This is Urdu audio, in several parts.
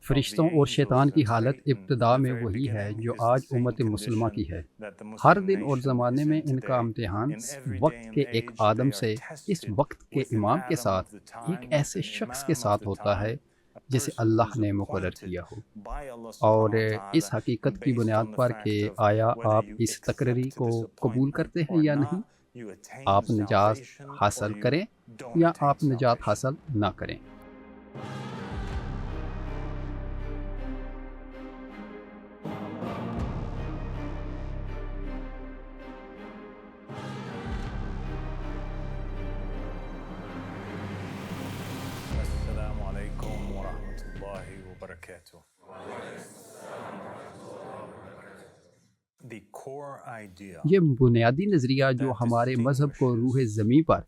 فرشتوں اور شیطان کی حالت ابتدا میں وہی ہے جو آج امت مسلمہ کی ہے۔ ہر دن اور زمانے میں ان کا امتحان وقت کے ایک آدم سے اس وقت کے امام کے ساتھ ایک ایسے شخص کے ساتھ ہوتا ہے جسے اللہ نے مقرر کیا ہو، اور اس حقیقت کی بنیاد پر کہ آیا آپ اس تقرری کو قبول کرتے ہیں یا نہیں، آپ نجات حاصل کریں یا آپ نجات حاصل نہ کریں۔ السلام علیکم ورحمۃ اللہ وبرکاتہ۔ یہ بنیادی نظریہ جو ہمارے مذہب کو روح زمیں پر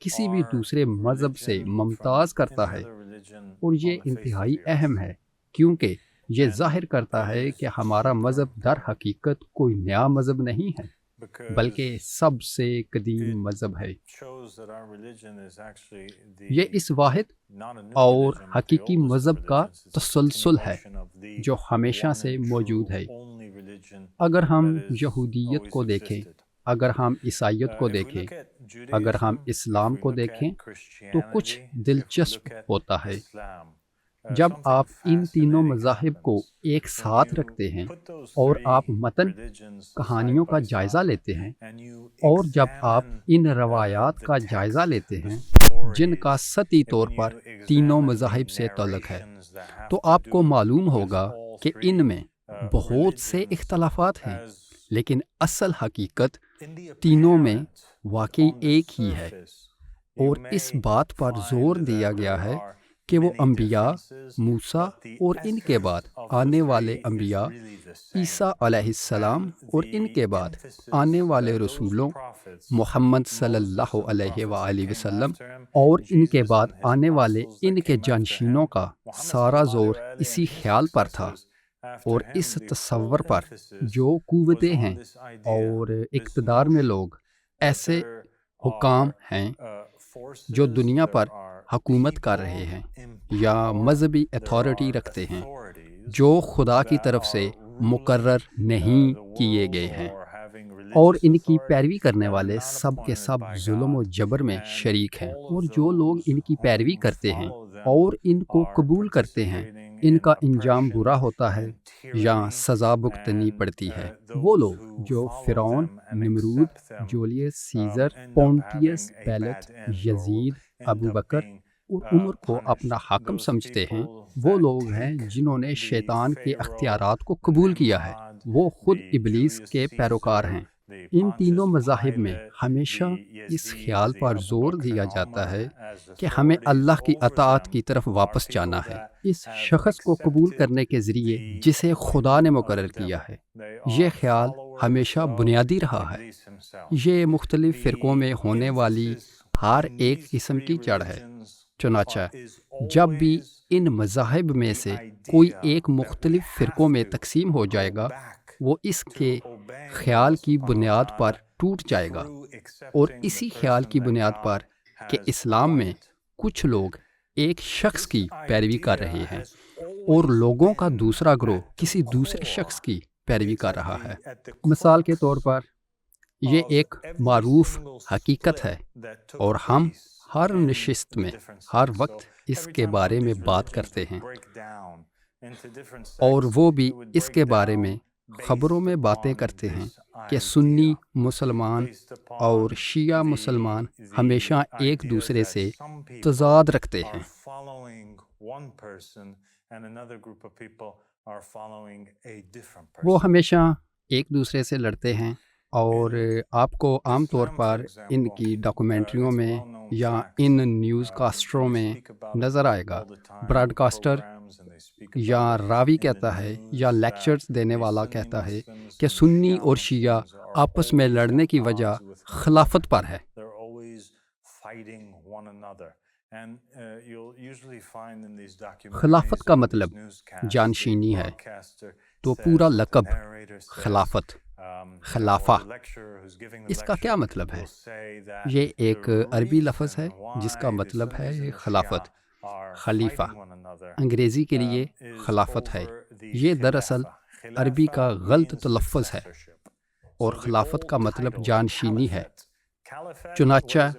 کسی بھی دوسرے مذہب سے ممتاز کرتا ہے، اور یہ انتہائی اہم ہے کیونکہ یہ ظاہر کرتا ہے کہ ہمارا مذہب در حقیقت کوئی نیا مذہب نہیں ہے بلکہ سب سے قدیم مذہب ہے۔ یہ اس واحد اور حقیقی مذہب کا تسلسل ہے جو ہمیشہ سے موجود ہے۔ اگر ہم یہودیت کو دیکھیں، اگر ہم عیسائیت کو دیکھیں، اگر ہم اسلام کو دیکھیں تو کچھ دلچسپ ہوتا ہے۔ جب آپ ان تینوں مذاہب کو ایک ساتھ رکھتے ہیں اور آپ متن کہانیوں کا جائزہ لیتے ہیں، اور جب آپ ان روایات کا جائزہ لیتے ہیں جن کا سطحی طور پر تینوں مذاہب سے تعلق ہے، تو آپ کو معلوم ہوگا کہ ان میں بہت سے اختلافات ہیں، لیکن اصل حقیقت تینوں میں واقعی ایک ہی ہے، اور اس بات پر زور دیا گیا ہے کہ وہ انبیاء، موسیٰ اور ان کے بعد آنے والے انبیاء، عیسیٰ علیہ السلام اور ان کے بعد آنے والے رسولوں محمد صلی اللہ علیہ وآلہ وسلم اور ان کے بعد آنے والے ان کے جانشینوں کا سارا زور اسی خیال پر تھا اور اس تصور پر جو قوتیں ہیں اور اقتدار میں لوگ، ایسے حکام ہیں جو دنیا پر حکومت کر رہے ہیں یا مذہبی اتھارٹی رکھتے ہیں، جو خدا کی طرف سے مقرر نہیں کیے گئے ہیں، اور ان کی پیروی کرنے والے سب کے سب ظلم و جبر میں شریک ہیں، اور جو لوگ ان کی پیروی کرتے ہیں اور ان کو قبول کرتے ہیں، ان کا انجام برا ہوتا ہے یا سزا بھگتنی پڑتی ہے۔ وہ لوگ جو فرعون، نمرود، جولیس سیزر، پونٹیس پیلٹ، یزید، ابو بکر اور عمر کو اپنا حاکم سمجھتے ہیں، وہ لوگ ہیں جنہوں نے شیطان کے اختیارات کو قبول کیا ہے، وہ خود ابلیس کے پیروکار ہیں۔ ان تینوں مذاہب میں ہمیشہ اس خیال پر زور دیا جاتا ہے کہ ہمیں اللہ کی اطاعت کی طرف واپس جانا ہے، اس شخص کو قبول کرنے کے ذریعے جسے خدا نے مقرر کیا ہے۔ یہ خیال ہمیشہ بنیادی رہا ہے۔ یہ مختلف فرقوں میں ہونے والی ہر ایک قسم کی جڑ ہے۔ چنانچہ جب بھی ان مذاہب میں سے کوئی ایک مختلف فرقوں میں تقسیم ہو جائے گا، وہ اس کے خیال کی بنیاد پر ٹوٹ جائے گا، اور اسی خیال کی بنیاد پر کہ اسلام میں کچھ لوگ ایک شخص کی پیروی کر رہے ہیں اور لوگوں کا دوسرا گروہ کسی دوسرے شخص کی پیروی کر رہا ہے۔ مثال کے طور پر یہ ایک معروف حقیقت ہے، اور ہم ہر نشست میں ہر وقت اس کے بارے میں بات کرتے ہیں، اور وہ بھی اس کے بارے میں خبروں میں باتیں کرتے ہیں کہ سنی مسلمان اور شیعہ مسلمان ہمیشہ ایک دوسرے سے تضاد رکھتے ہیں۔ وہ ہمیشہ ایک دوسرے سے لڑتے ہیں، اور آپ کو عام طور پر ان کی ڈاکومنٹریوں میں یا ان نیوز کاسٹروں میں نظر آئے گا، براڈ کاسٹر یا راوی کہتا ہے یا لیکچرز دینے والا کہتا ہے کہ سنی اور شیعہ آپس میں لڑنے کی وجہ خلافت پر ہے۔ خلافت کا مطلب جانشینی ہے، تو پورا لقب خلافت، خلافہ، اس کا کیا مطلب ہے؟ یہ ایک عربی لفظ ہے جس کا مطلب ہے خلافت، خلیفہ انگریزی کے لیے خلافت ہے، یہ دراصل عربی کا غلط تلفظ ہے اور خلافت کا مطلب جانشینی ہے۔ چنانچہ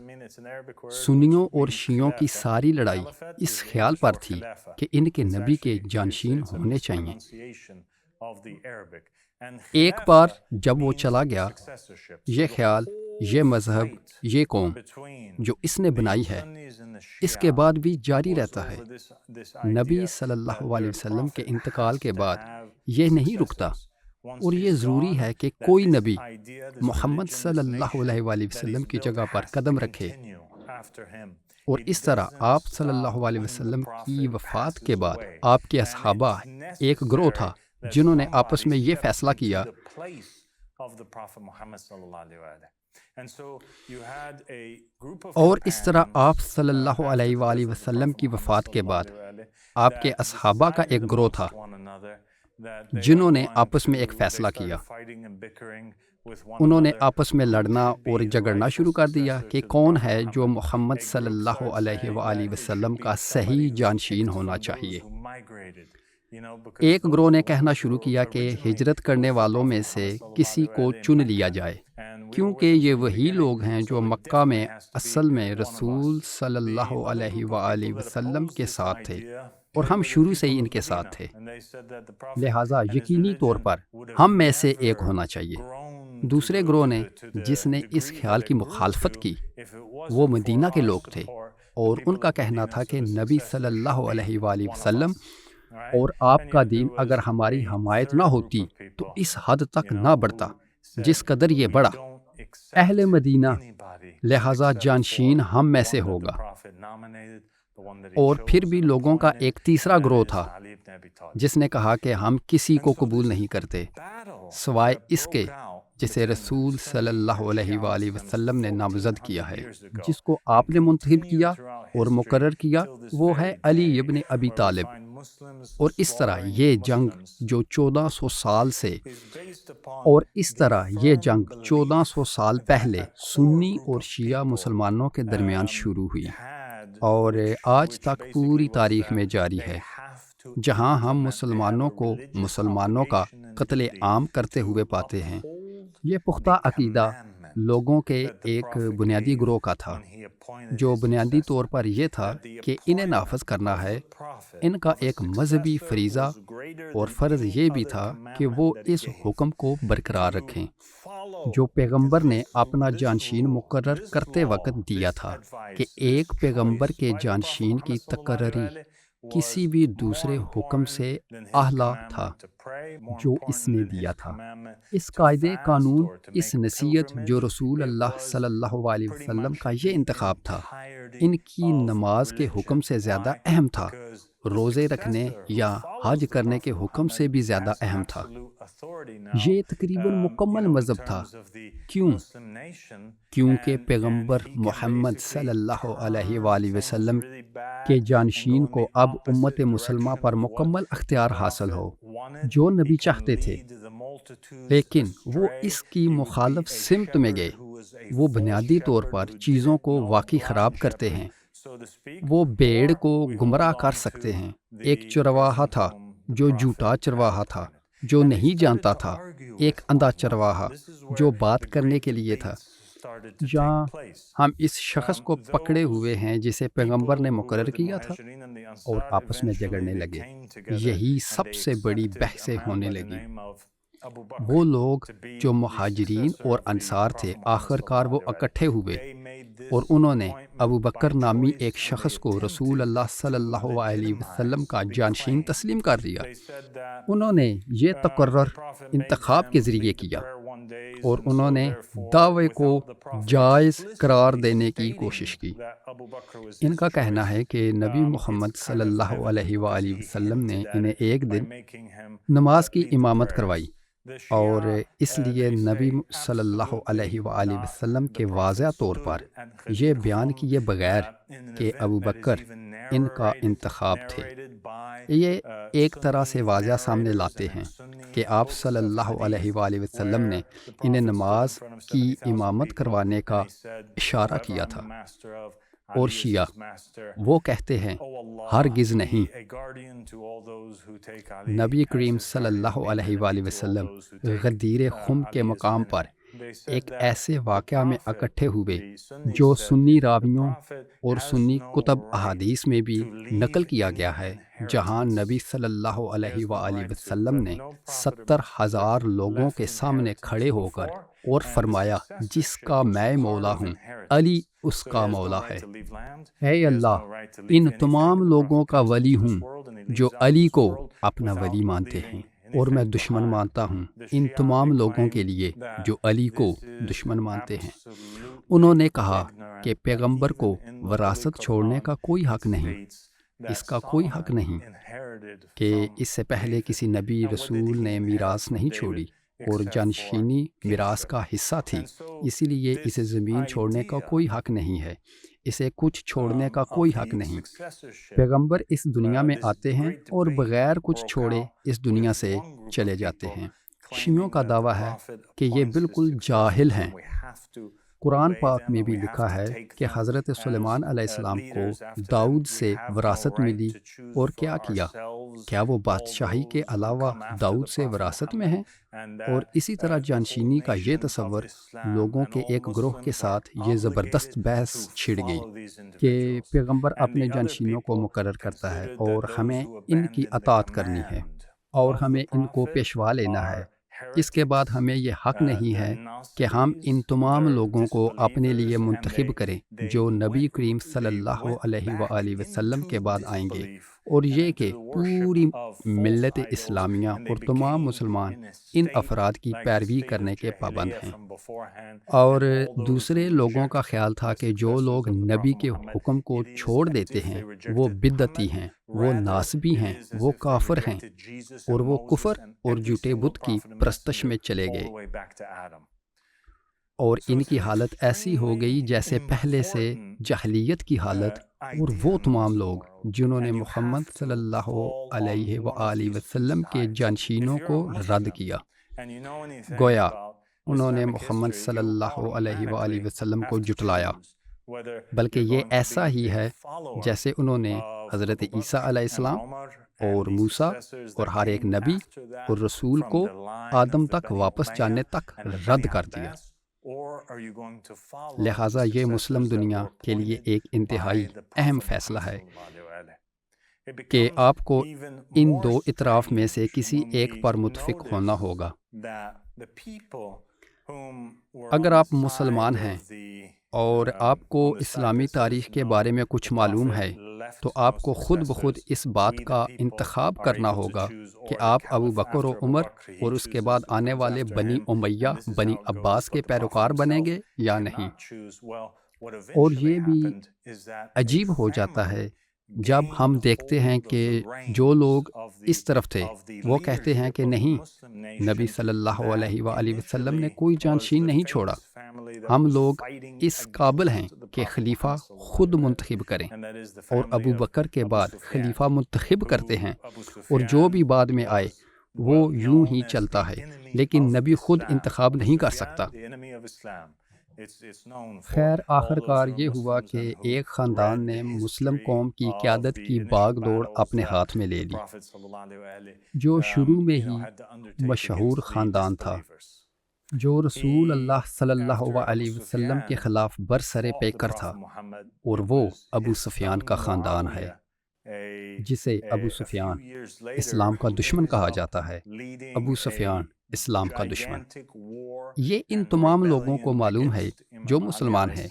سنیوں اور شیعوں کی ساری لڑائی اس خیال پر تھی کہ ان کے نبی کے جانشین ہونے چاہیے۔ ایک بار جب وہ چلا گیا، یہ خیال، یہ مذہب، یہ قوم جو اس نے بنائی ہے، اس کے بعد بھی جاری رہتا ہے۔ نبی صلی اللہ علیہ وسلم کے انتقال کے بعد یہ نہیں رکتا، اور یہ ضروری ہے کہ کوئی نبی محمد صلی اللہ علیہ وآلہ وسلم کی جگہ پر قدم رکھے۔ اور اس طرح آپ صلی اللہ علیہ وسلم کی وفات کے بعد آپ کے اصحابہ ایک گروہ تھا جنہوں نے آپس میں یہ فیصلہ کیا اور اس طرح آپ صلی اللہ علیہ وآلہ وسلم کی وفات کے بعد آپ کے اصحابہ کا ایک گروہ تھا جنہوں نے آپس میں ایک فیصلہ کیا۔ انہوں نے آپس میں لڑنا اور جھگڑنا شروع کر دیا کہ کون ہے جو محمد صلی اللہ علیہ وآلہ وسلم کا صحیح جانشین ہونا چاہیے۔ ایک گروہ نے کہنا شروع کیا کہ ہجرت کرنے والوں میں سے کسی کو چن لیا جائے، کیونکہ یہ وہی لوگ ہیں جو مکہ میں اصل میں رسول صلی اللہ علیہ وآلہ وسلم کے ساتھ تھے اور ہم شروع سے ہی ان کے ساتھ تھے، لہٰذا یقینی طور پر ہم میں سے ایک ہونا چاہیے۔ دوسرے گروہ نے، جس نے اس خیال کی مخالفت کی، وہ مدینہ کے لوگ تھے اور ان کا کہنا تھا کہ نبی صلی اللہ علیہ وآلہ وسلم اور آپ کا دین اگر ہماری حمایت نہ ہوتی تو اس حد تک نہ بڑھتا جس قدر یہ بڑھا۔ اہل مدینہ، لہٰذا جانشین ہم میں سے ہوگا۔ اور پھر بھی لوگوں کا ایک تیسرا گروہ تھا جس نے کہا کہ ہم کسی کو قبول نہیں کرتے سوائے اس کے جسے رسول صلی اللہ علیہ وآلہ وسلم نے نامزد کیا ہے، جس کو آپ نے منتخب کیا اور مقرر کیا، وہ ہے علی ابن ابی طالب۔ اور اس طرح یہ جنگ جو 1400 سال پہلے سنی اور شیعہ مسلمانوں کے درمیان شروع ہوئی اور آج تک پوری تاریخ میں جاری ہے، جہاں ہم مسلمانوں کا قتل عام کرتے ہوئے پاتے ہیں۔ یہ پختہ عقیدہ لوگوں کے ایک بنیادی گروہ کا تھا، جو بنیادی طور پر یہ تھا کہ انہیں نافذ کرنا ہے۔ ان کا ایک مذہبی فریضہ اور فرض یہ بھی تھا کہ وہ اس حکم کو برقرار رکھیں جو پیغمبر نے اپنا جانشین مقرر کرتے وقت دیا تھا، کہ ایک پیغمبر کے جانشین کی تقرری کسی بھی دوسرے حکم سے اعلیٰ تھا جو اس نے دیا تھا۔ اس قاعدے قانون، اس نصیحت جو رسول اللہ صلی اللہ علیہ وسلم کا یہ انتخاب تھا، ان کی نماز کے حکم سے زیادہ اہم تھا، روزے رکھنے یا حج کرنے کے حکم سے بھی زیادہ اہم تھا۔ یہ تقریباً مکمل مذہب تھا۔ کیونکہ پیغمبر محمد صلی اللہ علیہ وآلہ وسلم کے جانشین کو اب امت مسلمہ پر مکمل اختیار حاصل ہو، جو نبی چاہتے تھے، لیکن وہ اس کی مخالف سمت میں گئے۔ وہ بنیادی طور پر چیزوں کو واقعی خراب کرتے ہیں، وہ بھیڑ کو گمراہ کر سکتے ہیں۔ ایک چرواہا تھا جو جھوٹا چرواہا تھا، جو نہیں جانتا تھا، ایک اندھا چرواہا جو بات کرنے کے لیے تھا۔ جہاں ہم اس شخص کو پکڑے ہوئے ہیں جسے پیغمبر نے مقرر کیا تھا، اور آپس میں جھگڑنے لگے۔ یہی سب سے بڑی بحثیں ہونے لگی۔ وہ لوگ جو مہاجرین اور انصار تھے، آخر کار وہ اکٹھے ہوئے اور انہوں نے ابو بکر نامی ایک شخص کو رسول اللہ صلی اللہ علیہ وسلم کا جانشین تسلیم کر دیا۔ انہوں نے یہ تقرر انتخاب کے ذریعے کیا اور انہوں نے دعوے کو جائز قرار دینے کی کوشش کی۔ ان کا کہنا ہے کہ نبی محمد صلی اللہ علیہ وآلہ وسلم نے انہیں ایک دن نماز کی امامت کروائی، اور اس لیے نبی صلی اللہ علیہ وآلہ وسلم کے واضح طور پر یہ بیان کیے بغیر کہ ابو بکر ان کا انتخاب تھے، یہ ایک طرح سے واضح سامنے لاتے ہیں کہ آپ صلی اللہ علیہ وآلہ وسلم نے انہیں نماز کی امامت کروانے کا اشارہ کیا تھا۔ اور شیعہ وہ کہتے ہیں ہرگز نہیں۔ نبی کریم صلی اللہ علیہ وآلہ وسلم غدیر خم کے مقام پر ایک ایسے واقعہ میں اکٹھے ہوئے جو سنی راویوں اور سنی کتب احادیث میں بھی نقل کیا گیا ہے، جہاں نبی صلی اللہ علیہ وآلہ وسلم نے 70,000 لوگوں کے سامنے کھڑے ہو کر اور فرمایا جس کا میں مولا ہوں علی اس کا مولا ہے۔ اے اللہ، ان تمام لوگوں کا ولی ہوں جو علی کو اپنا ولی مانتے ہیں، اور میں دشمن مانتا ہوں ان تمام لوگوں کے لیے جو علی کو دشمن مانتے ہیں۔ انہوں نے کہا کہ پیغمبر کو وراثت چھوڑنے کا کوئی حق نہیں، اس کا کوئی حق نہیں کہ اس سے پہلے کسی نبی رسول نے میراث نہیں چھوڑی، اور جانشینی میراث کا حصہ تھی، اسی لیے اسے زمین چھوڑنے کا کوئی حق نہیں ہے، اسے کچھ چھوڑنے کا کوئی حق نہیں۔ پیغمبر اس دنیا میں آتے ہیں اور بغیر کچھ چھوڑے اس دنیا سے چلے جاتے ہیں۔ شیعوں کا دعویٰ ہے کہ یہ بالکل جاہل ہیں۔ قرآن پاک میں بھی لکھا ہے کہ حضرت سلیمان علیہ السلام کو داؤد سے وراثت ملی، اور کیا کیا؟ کیا وہ بادشاہی کے علاوہ داؤد سے وراثت میں ہیں؟ اور اسی طرح جانشینی کا یہ تصور لوگوں کے ایک گروہ کے ساتھ یہ زبردست بحث چھڑ گئی کہ پیغمبر اپنے جانشینوں کو مقرر کرتا ہے اور ہمیں ان کی اطاعت کرنی ہے اور ہمیں ان کو پیشوا لینا ہے۔ اس کے بعد ہمیں یہ حق نہیں ہے کہ ہم ان تمام لوگوں کو اپنے لیے منتخب کریں جو نبی کریم صلی اللہ علیہ وآلہ وسلم کے بعد آئیں گے، اور یہ کہ پوری ملت اسلامیہ اور تمام مسلمان ان افراد کی پیروی کرنے کے پابند ہیں۔ اور دوسرے لوگوں کا خیال تھا کہ جو لوگ نبی کے حکم کو چھوڑ دیتے ہیں وہ بدعتی ہیں، وہ ناصبی ہیں، وہ کافر ہیں، اور وہ کفر اور جھوٹے بت کی پرستش میں چلے گئے، اور ان کی حالت ایسی ہو گئی جیسے پہلے سے جاہلیت کی حالت۔ اور وہ تمام لوگ جنہوں نے محمد صلی اللہ علیہ وآلہ وسلم کے جانشینوں کو رد کیا، گویا انہوں نے محمد صلی اللہ علیہ وآلہ وسلم کو جھٹلایا، بلکہ یہ ایسا ہی ہے جیسے انہوں نے حضرت عیسیٰ علیہ السلام اور موسیٰ اور ہر ایک نبی اور رسول کو آدم تک واپس جانے تک رد کر دیا۔ لہٰذا یہ مسلم دنیا کے لیے ایک انتہائی اہم فیصلہ ہے کہ آپ کو ان دو اطراف میں سے کسی ایک پر متفق ہونا ہوگا۔ اگر آپ مسلمان ہیں اور آپ کو اسلامی تاریخ کے بارے میں کچھ معلوم ہے تو آپ کو خود بخود اس بات کا انتخاب کرنا ہوگا کہ آپ ابو بکر و عمر اور اس کے بعد آنے والے بنی امیہ بنی عباس کے پیروکار بنیں گے یا نہیں۔ اور یہ بھی عجیب ہو جاتا ہے جب ہم دیکھتے ہیں کہ جو لوگ اس طرف تھے وہ کہتے ہیں کہ نہیں، نبی صلی اللہ علیہ وآلہ وسلم نے کوئی جانشین نہیں چھوڑا، ہم لوگ اس قابل ہیں کہ خلیفہ خود منتخب کریں، اور ابو بکر کے بعد خلیفہ منتخب کرتے ہیں، اور جو بھی بعد میں آئے وہ یوں ہی چلتا ہے، لیکن نبی خود انتخاب نہیں کر سکتا۔ خیر آخر کار یہ ہوا کہ ایک خاندان نے مسلم قوم کی قیادت کی باغ دوڑ اپنے ہاتھ میں لے لی، جو شروع میں ہی مشہور خاندان تھا، جو رسول اللہ صلی اللہ علیہ وسلم کے خلاف برسر پیکر تھا، اور وہ ابو سفیان کا خاندان ہے، جسے ابو سفیان اسلام کا دشمن کہا جاتا ہے۔ ابو سفیان اسلام کا دشمن، یہ ان تمام لوگوں کو معلوم ہے جو مسلمان ہیں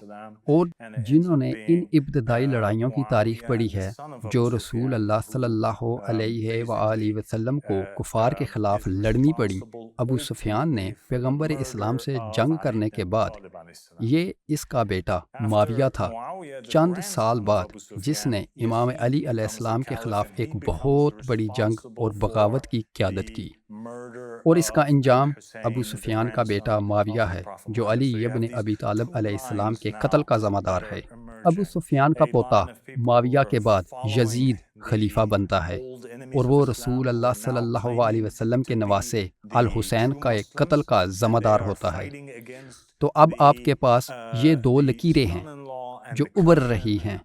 اور جنہوں نے ان ابتدائی لڑائیوں کی تاریخ پڑھی ہے جو رسول اللہ صلی اللہ علیہ وآلہ وسلم کو کفار کے خلاف لڑنی پڑی۔ ابو سفیان نے پیغمبر اسلام سے جنگ کرنے کے بعد یہ اس کا بیٹا معاویہ تھا چند سال بعد، جس نے امام علی علیہ السلام کے خلاف ایک بہت بڑی جنگ اور بغاوت کی قیادت کی، اور اس کا انجام ابو سفیان کا بیٹا معاویہ ہے جو علی ابن ابی طالب علیہ السلام کے قتل کا ذمہ دار ہے۔ ابو سفیان کا پوتا معاویہ کے بعد یزید خلیفہ بنتا ہے، اور وہ رسول اللہ صلی اللہ علیہ وسلم کے نواسے الحسین کا ایک قتل کا ذمہ دار ہوتا ہے۔ تو اب آپ کے پاس یہ دو لکیریں ہیں، جو ابھر رہی ہیں،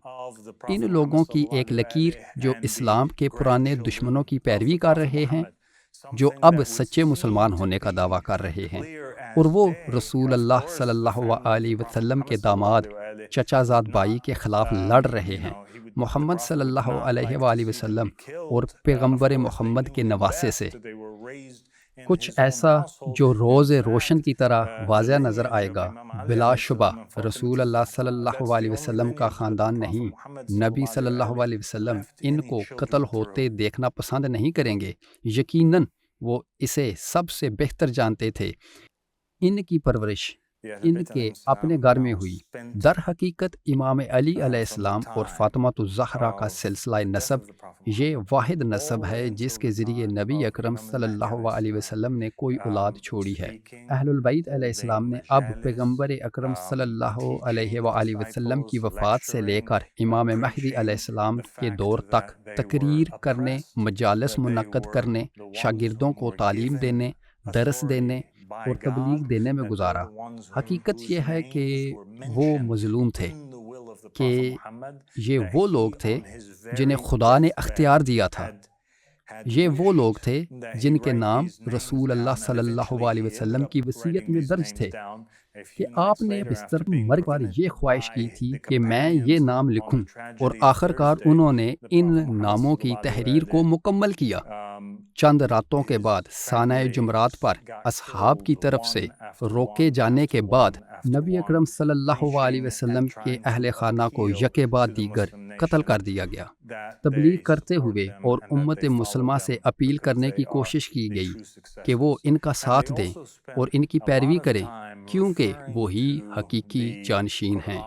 ان لوگوں کی ایک لکیر جو اسلام کے پرانے دشمنوں کی پیروی کر رہے ہیں، جو اب سچے مسلمان ہونے کا دعویٰ کر رہے ہیں، اور وہ رسول اللہ صلی اللہ علیہ وسلم کے داماد چچا زاد بھائی کے خلاف لڑ رہے ہیں، محمد صلی اللہ علیہ وآلہ وسلم اور پیغمبر محمد کے نواسے سے۔ کچھ ایسا جو روز روشن کی طرح واضح نظر آئے گا۔ بلا شبہ رسول اللہ صلی اللہ علیہ وسلم کا خاندان نہیں، نبی صلی اللہ علیہ وسلم ان کو قتل ہوتے دیکھنا پسند نہیں کریں گے۔ یقیناً وہ اسے سب سے بہتر جانتے تھے۔ ان کی پرورش ان کے اپنے گھر میں ہوئی۔ در حقیقت امام علی علیہ السلام اور فاطمہ الزہرا کا سلسلہ نسب یہ واحد نسب ہے جس کے ذریعے نبی اکرم صلی اللہ علیہ وسلم نے کوئی اولاد چھوڑی ہے۔ اہل البیت علیہ السلام نے اب پیغمبر اکرم صلی اللہ علیہ وآلہ وسلم کی وفات سے لے کر امام مہدی علیہ السلام کے دور تک تقریر کرنے، مجالس منعقد کرنے، شاگردوں کو تعلیم دینے، درس دینے اور تبلیغ دینے میں گزارا۔ حقیقت یہ ہے کہ وہ مظلوم تھے، کہ یہ وہ لوگ تھے جنہیں خدا نے اختیار دیا تھا، یہ وہ لوگ تھے جن کے نام رسول اللہ صلی اللہ علیہ وسلم کی وصیت میں درج تھے، کہ آپ نے بستر مرگ پر یہ خواہش کی تھی کہ میں یہ نام لکھوں، اور آخر کار انہوں نے ان ناموں کی تحریر کو مکمل کیا۔ چند راتوں کے بعد سانہ جمعرات پر اصحاب کی طرف سے روکے جانے کے بعد نبی اکرم صلی اللہ علیہ وسلم کے اہل خانہ کو یکے بعد دیگر قتل کر دیا گیا۔ تبلیغ کرتے ہوئے اور امت مسلمہ سے اپیل کرنے کی کوشش کی گئی کہ وہ ان کا ساتھ دیں اور ان کی پیروی کریں، کیونکہ وہی حقیقی جانشین ہیں۔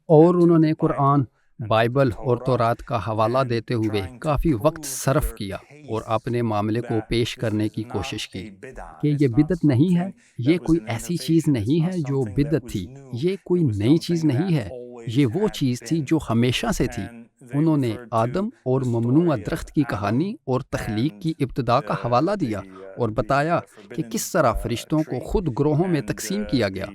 اور انہوں نے قرآن، بائبل اور تورات کا حوالہ دیتے ہوئے کافی وقت صرف کیا اور اپنے معاملے کو پیش کرنے کی کوشش کی کہ یہ بدعت نہیں ہے، یہ کوئی ایسی چیز نہیں ہے جو بدعت تھی، یہ کوئی نئی چیز نہیں ہے، یہ وہ چیز تھی جو ہمیشہ سے تھی۔ انہوں نے آدم اور ممنوع درخت کی کہانی اور تخلیق کی ابتدا کا حوالہ دیا اور بتایا کہ کس طرح فرشتوں کو خود گروہوں میں تقسیم کیا گیا،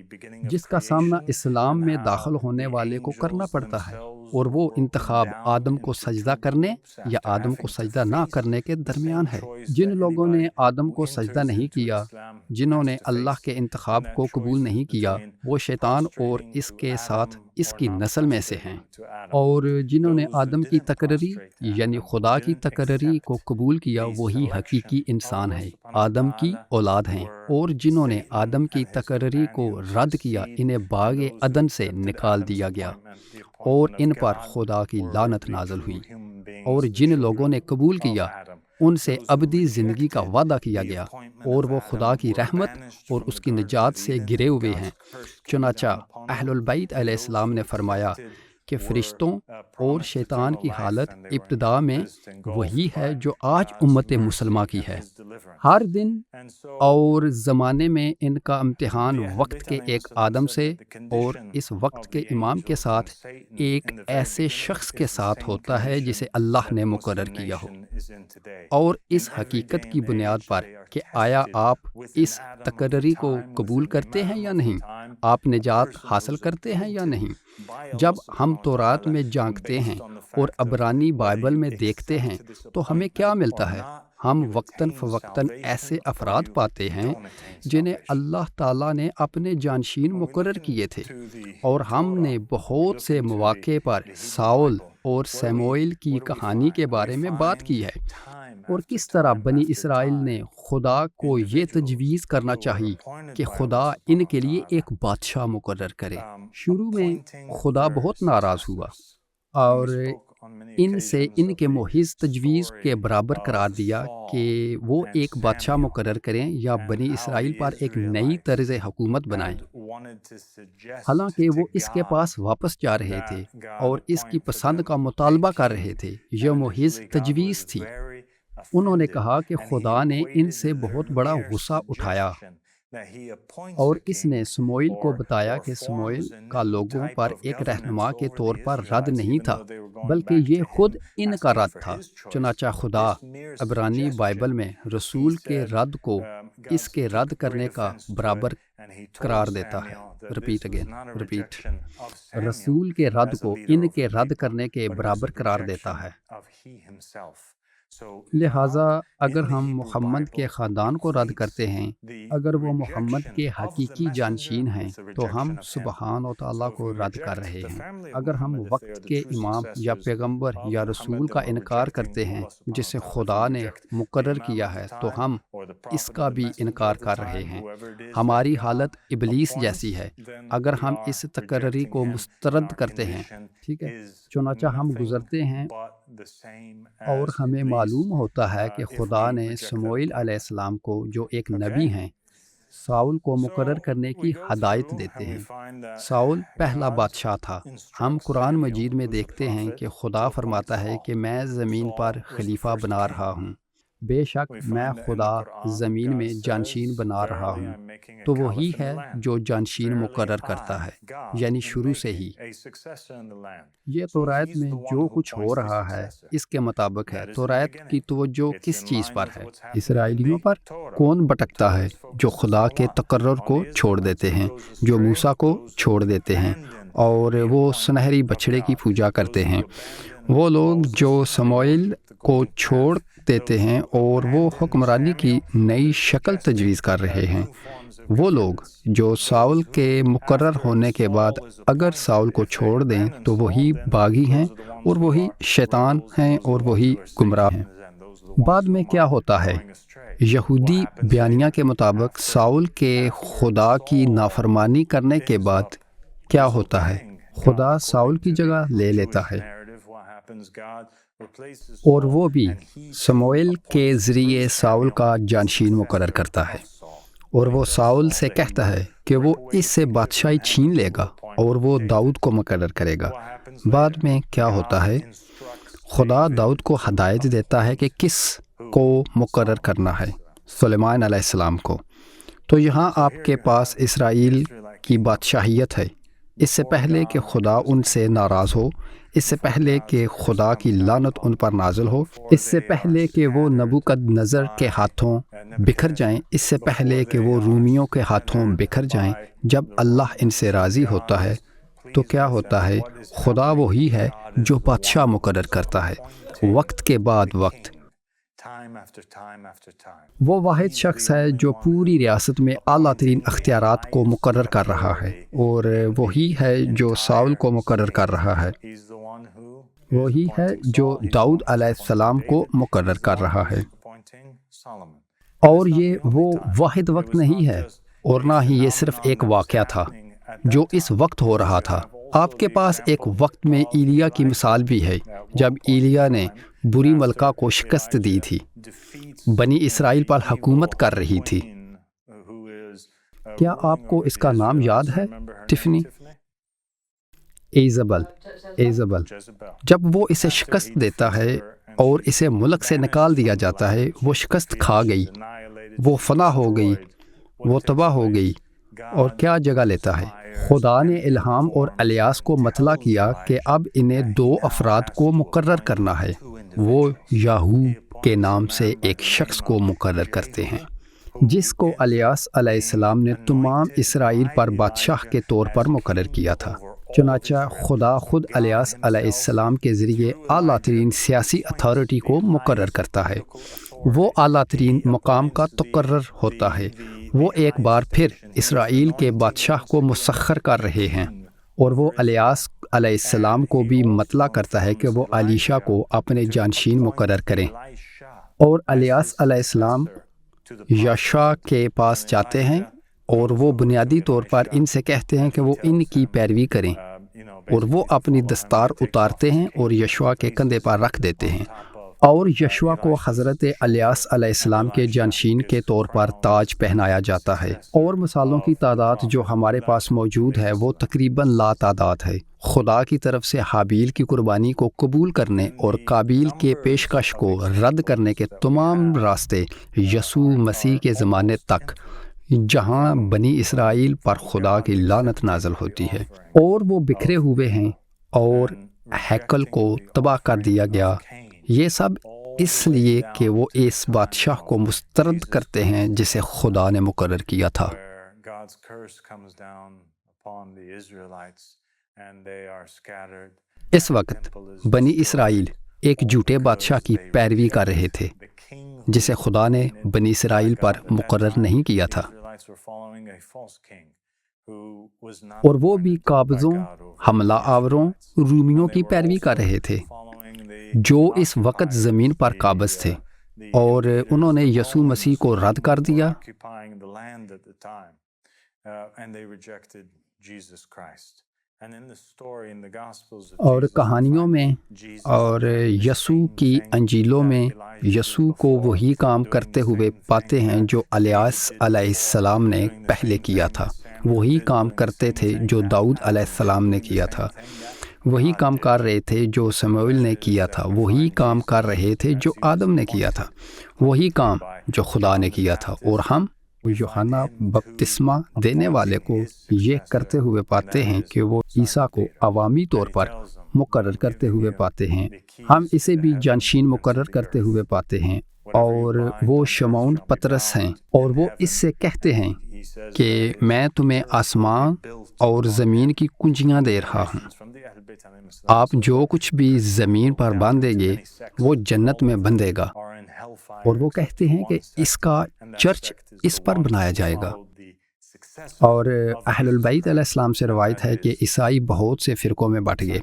جس کا سامنا اسلام میں داخل ہونے والے کو کرنا پڑتا ہے، اور وہ انتخاب آدم کو سجدہ کرنے یا آدم کو سجدہ نہ کرنے کے درمیان ہے۔ جن لوگوں نے آدم کو سجدہ نہیں کیا، جنہوں نے اللہ کے انتخاب کو قبول نہیں کیا، وہ شیطان اور اس کے ساتھ اس کی نسل میں سے ہیں، اور جنہوں نے آدم کی تقرری یعنی خدا کی تقرری کو قبول کیا وہی حقیقی انسان ہے، آدم کی اولاد ہیں، اور جنہوں نے آدم کی تقرری کو رد کیا انہیں باغ عدن سے نکال دیا گیا اور ان پر خدا کی لعنت نازل ہوئی۔ اور جن لوگوں نے قبول کیا ان سے ابدی زندگی کا وعدہ کیا گیا، اور وہ خدا کی رحمت اور اس کی نجات سے گرے ہوئے ہیں۔ چنانچہ اہل البیت علیہ السلام نے فرمایا کہ فرشتوں اور شیطان کی حالت ابتدا میں وہی ہے جو آج امت مسلمہ کی ہے۔ ہر دن اور زمانے میں ان کا امتحان وقت کے ایک آدم سے اور اس وقت کے امام کے ساتھ ایک ایسے شخص کے ساتھ ہوتا ہے جسے اللہ نے مقرر کیا ہو، اور اس حقیقت کی بنیاد پر کہ آیا آپ اس تقرری کو قبول کرتے ہیں یا نہیں، آپ نجات حاصل کرتے ہیں یا نہیں۔ جب ہم تورات میں جھانکتے ہیں اور عبرانی بائبل میں دیکھتے ہیں تو ہمیں کیا ملتا ہے؟ ہم وقتاً فوقتاً ایسے افراد پاتے ہیں جنہیں اللہ تعالیٰ نے اپنے جانشین مقرر کیے تھے، اور ہم نے بہت سے مواقع پر ساؤل اور سیموئیل کی کہانی کے بارے میں بات کی ہے، اور کس طرح بنی اسرائیل نے خدا کو یہ تجویز کرنا چاہیے کہ خدا ان کے لیے ایک بادشاہ مقرر کرے۔ شروع میں خدا بہت ناراض ہوا اور ان سے ان کے محض تجویز کے برابر قرار دیا کہ وہ ایک بادشاہ مقرر کریں یا بنی اسرائیل پر ایک نئی طرز حکومت بنائیں، حالانکہ وہ اس کے پاس واپس جا رہے تھے اور اس کی پسند کا مطالبہ کر رہے تھے۔ یہ محض تجویز تھی۔ انہوں نے کہا کہ خدا نے ان سے بہت بڑا غصہ اٹھایا، اور اس نے سموئیل کو بتایا کہ سموئیل کا لوگوں پر ایک رہنما کے طور پر رد نہیں تھا، بلکہ یہ خود ان کا رد تھا۔ چنانچہ خدا عبرانی بائبل میں رسول کے رد کو اس کے رد کرنے کا برابر قرار دیتا ہے۔ Repeat again, repeat. رسول کے رد کو ان کے رد کرنے کے برابر قرار دیتا ہے۔ لہٰذا اگر ہم محمد کے خاندان کو رد کرتے ہیں، اگر وہ محمد کے حقیقی جانشین ہیں، تو ہم سبحان و تعالیٰ کو رد کر رہے ہیں۔ اگر ہم وقت کے امام یا پیغمبر یا رسول کا انکار کرتے ہیں جسے خدا نے مقرر کیا ہے، تو ہم اس کا بھی انکار کر رہے ہیں۔ ہماری حالت ابلیس جیسی ہے اگر ہم اس تقرری کو مسترد کرتے ہیں۔ ٹھیک ہے، چنانچہ ہم گزرتے ہیں اور ہمیں معلوم ہوتا ہے کہ خدا نے سموئیل علیہ السلام کو، جو ایک نبی ہیں، ساؤل کو مقرر کرنے کی ہدایت دیتے ہیں۔ ساؤل پہلا بادشاہ تھا۔ ہم قرآن مجید میں دیکھتے ہیں کہ خدا فرماتا ہے کہ میں زمین پر خلیفہ بنا رہا ہوں، بے شک میں خدا زمین میں جانشین بنا رہا ہوں۔ تو وہی ہے جو جانشین مقرر کرتا ہے، یعنی شروع سے ہی۔ یہ توریت میں جو کچھ ہو رہا ہے اس کے مطابق ہے۔ توریت کی توجہ کس چیز پر ہے؟ اسرائیلیوں پر۔ کون بھٹکتا ہے؟ جو خدا کے تقرر کو چھوڑ دیتے ہیں، جو موسیٰ کو چھوڑ دیتے ہیں اور وہ سنہری بچھڑے کی پوجا کرتے ہیں۔ وہ لوگ جو سموئیل کو چھوڑ دیتے ہیں اور وہ حکمرانی کی نئی شکل تجویز کر رہے ہیں۔ وہ لوگ جو ساؤل کے مقرر ہونے کے بعد اگر ساؤل کو چھوڑ دیں تو وہی باغی ہیں اور وہی شیطان ہیں اور وہی گمراہ ہیں۔ بعد میں کیا ہوتا ہے؟ یہودی بیانیہ کے مطابق ساؤل کے خدا کی نافرمانی کرنے کے بعد کیا ہوتا ہے؟ خدا ساؤل کی جگہ لے لیتا ہے اور وہ بھی سموئیل کے ذریعے ساؤل کا جانشین مقرر کرتا ہے، اور وہ ساؤل سے کہتا ہے کہ وہ اس سے بادشاہی چھین لے گا اور وہ داؤد کو مقرر کرے گا۔ بعد میں کیا ہوتا ہے؟ خدا داؤد کو ہدایت دیتا ہے کہ کس کو مقرر کرنا ہے، سلیمان علیہ السلام کو۔ تو یہاں آپ کے پاس اسرائیل کی بادشاہیت ہے۔ اس سے پہلے کہ خدا ان سے ناراض ہو، اس سے پہلے کہ خدا کی لعنت ان پر نازل ہو، اس سے پہلے کہ وہ نبوکد نظر کے ہاتھوں بکھر جائیں، اس سے پہلے کہ وہ رومیوں کے ہاتھوں بکھر جائیں، جب اللہ ان سے راضی ہوتا ہے تو کیا ہوتا ہے؟ خدا وہی ہے جو بادشاہ مقرر کرتا ہے وقت کے بعد وقت۔ وہ واحد شخص ہے جو پوری ریاست میں اعلیٰ ترین اختیارات کو مقرر کر رہا ہے، اور وہی ہے جو ساؤل کو مقرر کر رہا ہے، وہی ہے جو داؤد علیہ السلام کو مقرر کر رہا ہے۔ اور یہ وہ واحد وقت نہیں ہے، اور نہ ہی یہ صرف ایک واقعہ تھا جو اس وقت ہو رہا تھا۔ آپ کے پاس ایک وقت میں ایلیا کی مثال بھی ہے، جب ایلیا نے بری ملکہ کو شکست دی تھی، بنی اسرائیل پر حکومت کر رہی تھی۔ کیا آپ کو اس کا نام یاد ہے ٹفنی؟ ایزبل۔ جب وہ اسے شکست دیتا ہے اور اسے ملک سے نکال دیا جاتا ہے، وہ شکست کھا گئی، وہ فنا ہو گئی، وہ تباہ ہو گئی، اور کیا جگہ لیتا ہے؟ خدا نے الہام اور الیاس کو مطلع کیا کہ اب انہیں 2 افراد کو مقرر کرنا ہے۔ وہ یاہو کے نام سے ایک شخص کو مقرر کرتے ہیں، جس کو الیاس علیہ السلام نے تمام اسرائیل پر بادشاہ کے طور پر مقرر کیا تھا۔ چنانچہ خدا خود الیاس علیہ السلام کے ذریعے اعلیٰ ترین سیاسی اتھارٹی کو مقرر کرتا ہے۔ وہ اعلیٰ ترین مقام کا تقرر ہوتا ہے۔ وہ ایک بار پھر اسرائیل کے بادشاہ کو مسخر کر رہے ہیں، اور وہ الیاس علیہ السلام کو بھی مطلع کرتا ہے کہ وہ الیشا کو اپنے جانشین مقرر کریں، اور الیاس علیہ السلام یشع کے پاس جاتے ہیں اور وہ بنیادی طور پر ان سے کہتے ہیں کہ وہ ان کی پیروی کریں، اور وہ اپنی دستار اتارتے ہیں اور یشوع کے کندھے پر رکھ دیتے ہیں، اور یشوع کو حضرت الیاس علیہ السلام کے جانشین کے طور پر تاج پہنایا جاتا ہے۔ اور مثالوں کی تعداد جو ہمارے پاس موجود ہے وہ تقریباً لا تعداد ہے۔ خدا کی طرف سے حابیل کی قربانی کو قبول کرنے اور قابیل کے پیشکش کو رد کرنے کے تمام راستے یسوع مسیح کے زمانے تک، جہاں بنی اسرائیل پر خدا کی لعنت نازل ہوتی ہے اور وہ بکھرے ہوئے ہیں اور ہیکل کو تباہ کر دیا گیا۔ یہ سب اس لیے کہ وہ اس بادشاہ کو مسترد کرتے ہیں جسے خدا نے مقرر کیا تھا۔ God's curse comes down upon the Israelites and they are scattered. اس وقت بنی اسرائیل ایک جھوٹے بادشاہ کی پیروی کر رہے تھے جسے خدا نے بنی اسرائیل پر مقرر نہیں کیا تھا، اور وہ بھی قابضوں، حملہ آوروں، رومیوں کی پیروی کر رہے تھے جو اس وقت زمین پر قابض تھے، اور انہوں نے یسوع مسیح کو رد کر دیا اور کہانیوں میں اور یسوع کی انجیلوں میں یسوع کو وہی کام کرتے ہوئے پاتے ہیں جو الیاس علیہ السلام نے پہلے کیا تھا، وہی کام کرتے تھے جو داؤد علیہ السلام نے کیا تھا، وہی کام کر رہے تھے جو سموئیل نے کیا تھا، وہی کام کر رہے تھے جو آدم نے کیا تھا، وہی کام جو خدا نے کیا تھا، اور ہم یوحنا بپتسمہ دینے والے کو یہ کرتے ہوئے پاتے ہیں کہ وہ عیسیٰ کو عوامی طور پر مقرر کرتے ہوئے پاتے ہیں، ہم اسے بھی جانشین مقرر کرتے ہوئے پاتے ہیں، اور وہ شمعون پطرس ہیں، اور وہ اس سے کہتے ہیں کہ میں تمہیں آسمان اور زمین کی کنجیاں دے رہا ہوں، آپ جو کچھ بھی زمین پر باندھیں گے وہ جنت میں بندھے گا، اور وہ کہتے ہیں کہ اس کا چرچ اس پر بنایا جائے گا۔ اور اہل البیت علیہ السلام سے روایت ہے کہ عیسائی بہت سے فرقوں میں بٹ گئے،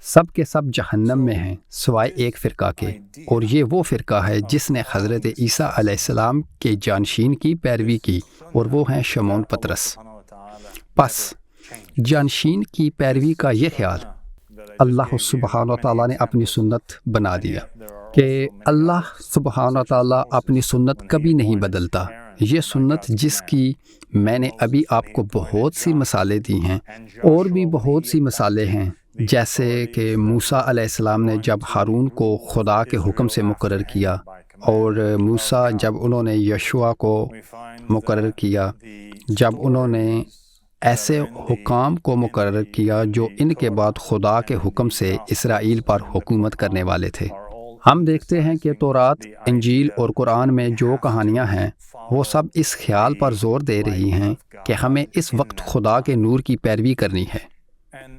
سب کے سب جہنم میں ہیں سوائے ایک فرقہ کے، اور یہ وہ فرقہ ہے جس نے حضرت عیسیٰ علیہ السلام کے جانشین کی پیروی کی، اور وہ ہیں شمعون پطرس۔ پس جانشین کی پیروی کا یہ خیال اللہ سبحانہ و تعالیٰ نے اپنی سنت بنا دیا کہ اللہ سبحانہ و تعالیٰ اپنی سنت کبھی نہیں بدلتا۔ یہ سنت جس کی میں نے ابھی آپ کو بہت سی مثالیں دی ہیں، اور بھی بہت سی مثالیں ہیں، جیسے کہ موسیٰ علیہ السلام نے جب ہارون کو خدا کے حکم سے مقرر کیا، اور موسیٰ جب انہوں نے یشوع کو مقرر کیا، جب انہوں نے ایسے حکام کو مقرر کیا جو ان کے بعد خدا کے حکم سے اسرائیل پر حکومت کرنے والے تھے۔ ہم دیکھتے ہیں کہ تورات، انجیل اور قرآن میں جو کہانیاں ہیں وہ سب اس خیال پر زور دے رہی ہیں کہ ہمیں اس وقت خدا کے نور کی پیروی کرنی ہے،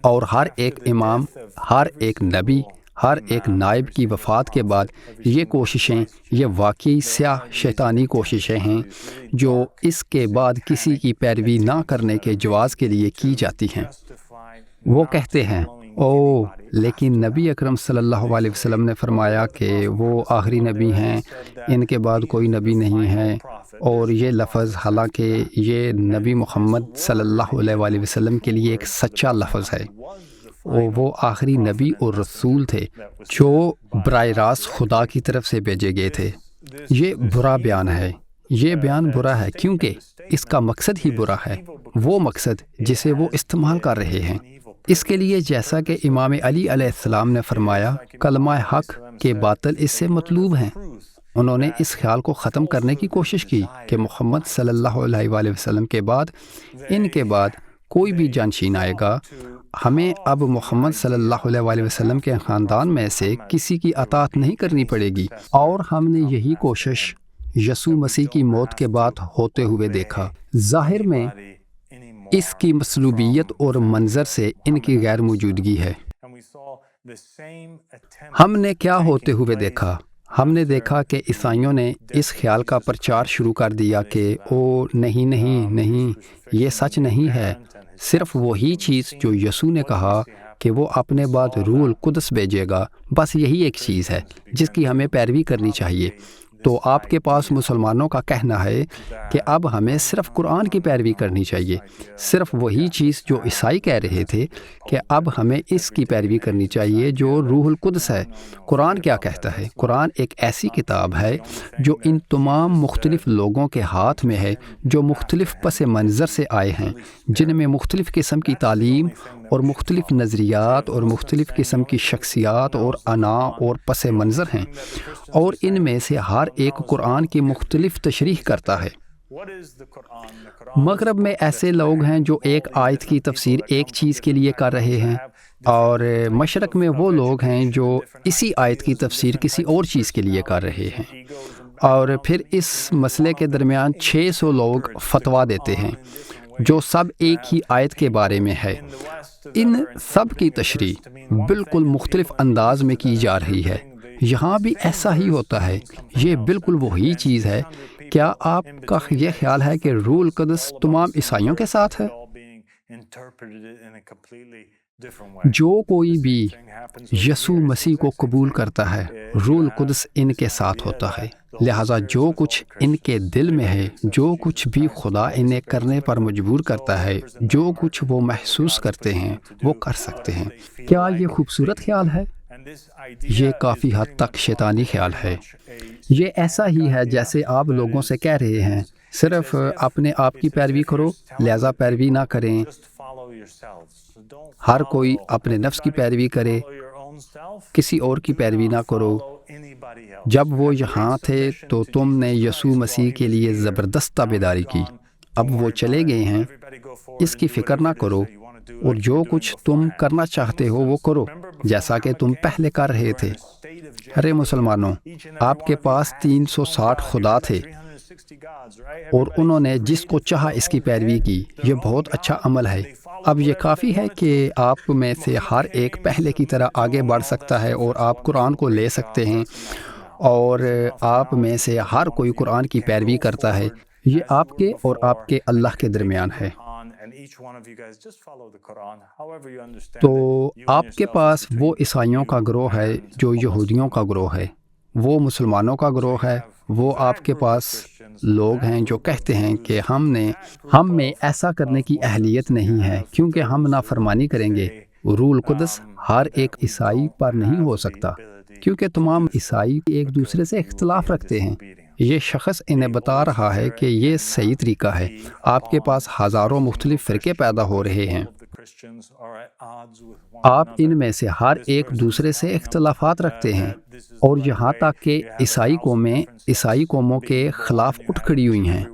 اور ہر ایک امام، ہر ایک نبی، ہر ایک نائب کی وفات کے بعد یہ کوششیں، یہ واقعی سیاہ شیطانی کوششیں ہیں جو اس کے بعد کسی کی پیروی نہ کرنے کے جواز کے لیے کی جاتی ہیں۔ وہ کہتے ہیں لیکن نبی اکرم صلی اللہ علیہ وسلم نے فرمایا کہ وہ آخری نبی ہیں، ان کے بعد کوئی نبی نہیں ہے، اور یہ لفظ حالانکہ یہ نبی محمد صلی اللہ علیہ وسلم کے لیے ایک سچا لفظ ہے، اور وہ آخری نبی اور رسول تھے جو براہ راست خدا کی طرف سے بھیجے گئے تھے۔ یہ برا بیان ہے، یہ بیان برا ہے کیونکہ اس کا مقصد ہی برا ہے، وہ مقصد جسے وہ استعمال کر رہے ہیں۔ اس کے لیے جیسا کہ امام علی علیہ السلام نے فرمایا، کلمہ حق کے باطل اس سے مطلوب ہیں۔ انہوں نے اس خیال کو ختم کرنے کی کوشش کی کہ محمد صلی اللہ علیہ وآلہ وسلم کے بعد، ان کے بعد کوئی بھی جانشین آئے گا، ہمیں اب محمد صلی اللہ علیہ وآلہ وسلم کے خاندان میں سے کسی کی اطاعت نہیں کرنی پڑے گی، اور ہم نے یہی کوشش یسوع مسیح کی موت کے بعد ہوتے ہوئے دیکھا۔ ظاہر میں اس کی مصلوبیت اور منظر سے ان کی غیر موجودگی ہے۔ ہم نے کیا ہوتے ہوئے دیکھا؟ ہم نے دیکھا کہ عیسائیوں نے اس خیال کا پرچار شروع کر دیا کہ نہیں نہیں نہیں، یہ سچ نہیں ہے، صرف وہی چیز جو یسوع نے کہا کہ وہ اپنے بعد روح القدس بھیجے گا، بس یہی ایک چیز ہے جس کی ہمیں پیروی کرنی چاہیے۔ تو آپ کے پاس مسلمانوں کا کہنا ہے کہ اب ہمیں صرف قرآن کی پیروی کرنی چاہیے، صرف وہی چیز جو عیسائی کہہ رہے تھے کہ اب ہمیں اس کی پیروی کرنی چاہیے جو روح القدس ہے۔ قرآن کیا کہتا ہے؟ قرآن ایک ایسی کتاب ہے جو ان تمام مختلف لوگوں کے ہاتھ میں ہے جو مختلف پس منظر سے آئے ہیں، جن میں مختلف قسم کی تعلیم اور مختلف نظریات اور مختلف قسم کی شخصیات اور انا اور پس منظر ہیں، اور ان میں سے ہر ایک قرآن کی مختلف تشریح کرتا ہے۔ مغرب میں ایسے لوگ ہیں جو ایک آیت کی تفسیر ایک چیز کے لیے کر رہے ہیں، اور مشرق میں وہ لوگ ہیں جو اسی آیت کی تفسیر کسی اور چیز کے لیے کر رہے ہیں۔ اور پھر اس مسئلے کے درمیان 600 لوگ فتویٰ دیتے ہیں جو سب ایک ہی آیت کے بارے میں ہے۔ ان سب کی تشریح بالکل مختلف انداز میں کی جا رہی ہے۔ یہاں بھی ایسا ہی ہوتا ہے، یہ بالکل وہی چیز ہے۔ کیا آپ کا یہ خیال ہے کہ روح القدس تمام عیسائیوں کے ساتھ ہے؟ جو کوئی بھی یسوع مسیح کو قبول کرتا ہے، روح القدس ان کے ساتھ ہوتا ہے۔ لہٰذا جو کچھ ان کے دل میں ہے، جو کچھ بھی خدا انہیں کرنے پر مجبور کرتا ہے، جو کچھ وہ محسوس کرتے ہیں، وہ کر سکتے ہیں۔ کیا یہ خوبصورت خیال ہے؟ یہ کافی حد تک شیطانی خیال ہے۔ یہ ایسا ہی ہے جیسے آپ لوگوں سے کہہ رہے ہیں صرف اپنے آپ کی پیروی کرو، لہذا پیروی نہ کریں۔ ہر کوئی اپنے نفس کی پیروی کرے، کسی اور کی پیروی نہ کرو۔ جب وہ یہاں تھے تو تم نے یسوع مسیح کے لیے زبردست تابعداری کی، اب وہ چلے گئے ہیں، اس کی فکر نہ کرو، اور جو کچھ تم کرنا چاہتے ہو وہ کرو جیسا کہ تم پہلے کر رہے تھے۔ ارے مسلمانوں، آپ کے پاس 360 خدا تھے اور انہوں نے جس کو چاہا اس کی پیروی کی۔ یہ بہت اچھا عمل ہے۔ اب یہ کافی ہے کہ آپ میں سے ہر ایک پہلے کی طرح آگے بڑھ سکتا ہے اور آپ قرآن کو لے سکتے ہیں، اور آپ میں سے ہر کوئی قرآن کی پیروی کرتا ہے۔ یہ آپ کے اور آپ کے اللہ کے درمیان ہے۔ تو آپ کے پاس وہ عیسائیوں کا گروہ ہے جو یہودیوں کا گروہ ہے، وہ مسلمانوں کا گروہ ہے، وہ آپ کے پاس لوگ ہیں جو کہتے ہیں کہ ہم میں ایسا کرنے کی اہلیت نہیں ہے کیونکہ ہم نافرمانی کریں گے۔ روح القدس ہر ایک عیسائی پر نہیں ہو سکتا کیونکہ تمام عیسائی ایک دوسرے سے اختلاف رکھتے ہیں۔ یہ شخص انہیں بتا رہا ہے کہ یہ صحیح طریقہ ہے۔ آپ کے پاس ہزاروں مختلف فرقے پیدا ہو رہے ہیں، آپ ان میں سے ہر ایک دوسرے سے اختلافات رکھتے ہیں، اور یہاں تک کہ عیسائی قوموں کے خلاف اٹھ کھڑی ہوئی ہیں۔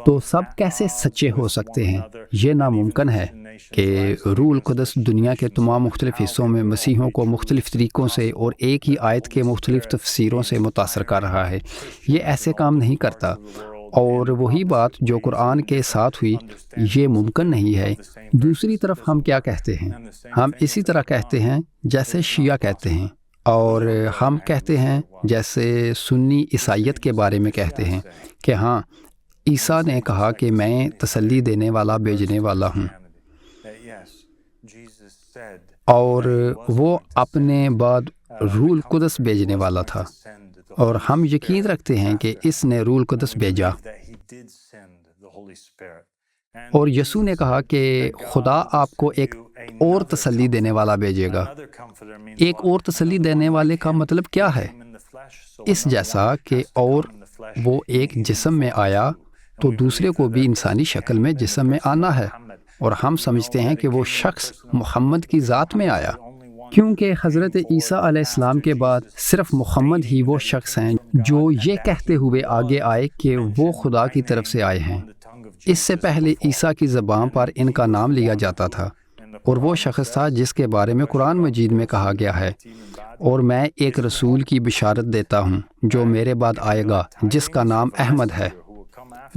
تو سب کیسے سچے ہو سکتے ہیں؟ یہ ناممکن ہے کہ روح القدس دنیا کے تمام مختلف حصوں میں مسیحوں کو مختلف طریقوں سے اور ایک ہی آیت کے مختلف تفسیروں سے متاثر کر رہا ہے۔ یہ ایسے کام نہیں کرتا، اور وہی بات جو قرآن کے ساتھ ہوئی، یہ ممکن نہیں ہے۔ دوسری طرف ہم کیا کہتے ہیں؟ ہم اسی طرح کہتے ہیں جیسے شیعہ کہتے ہیں، اور ہم کہتے ہیں جیسے سنی عیسائیت کے بارے میں کہتے ہیں کہ ہاں، عیسیٰ نے کہا کہ میں تسلی دینے والا بھیجنے والا ہوں، اور وہ اپنے بعد روح القدس بھیجنے والا تھا، اور ہم یقین رکھتے ہیں کہ اس نے روح القدس بھیجا۔ اور یسوع نے کہا کہ خدا آپ کو ایک اور تسلی دینے والا بھیجے گا۔ ایک اور تسلی دینے والے کا مطلب کیا ہے؟ اس جیسا کہ اور وہ ایک جسم میں آیا تو دوسرے کو بھی انسانی شکل میں جسم میں آنا ہے، اور ہم سمجھتے ہیں کہ وہ شخص محمد کی ذات میں آیا، کیونکہ حضرت عیسیٰ علیہ السلام کے بعد صرف محمد ہی وہ شخص ہیں جو یہ کہتے ہوئے آگے آئے کہ وہ خدا کی طرف سے آئے ہیں۔ اس سے پہلے عیسیٰ کی زبان پر ان کا نام لیا جاتا تھا، اور وہ شخص تھا جس کے بارے میں قرآن مجید میں کہا گیا ہے، اور میں ایک رسول کی بشارت دیتا ہوں جو میرے بعد آئے گا، جس کا نام احمد ہے۔